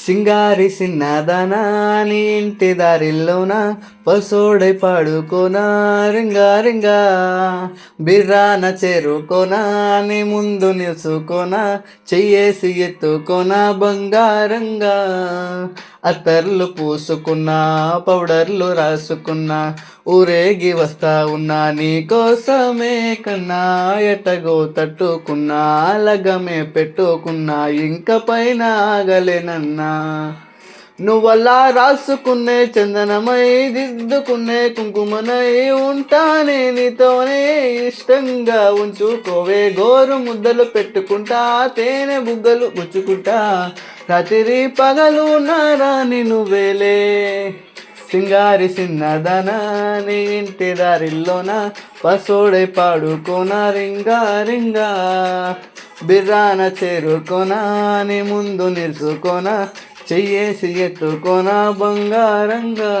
సింగారి సిన్నదానా నీ ఇంటి దారిల్లోన పసోడై పాడుకోనా రింగా రింగా బిర్రాన చేరుకోనా నీ ముందు నిలుచుకోనా చెయ్యేసి ఎత్తుకోనా బంగారంగా అత్తర్లు పూసుకున్నా పౌడర్లు రాసుకున్నా ఊరేగి వస్తా ఉన్నా నీ కోసమే కన్నా ఎటగో తట్టుకున్నా లగమే పెట్టుకున్నా ఇంక పైన ఆగలేనన్నా నువ్వలా రాసుకునే చందనమై దిద్దుకునే కుంకుమనై ఉంటానే నీతోనే ఇష్టంగా ఉంచుకోవే గోరు ముద్దలు పెట్టుకుంటా తేనె బుగ్గలు గుచ్చుకుంటా రాత్రి పగలు నారాని నువ్వేలే సింగారి సిన్నదానా నీ ఇంటి దారిల్లోన పసోడై పాడుకోనా రింగా రింగా బిర్రాన చేరుకోనా నీ ముందు నిలుచుకోనా చెయ్యేసి ఎత్తుకోనా బంగారంగా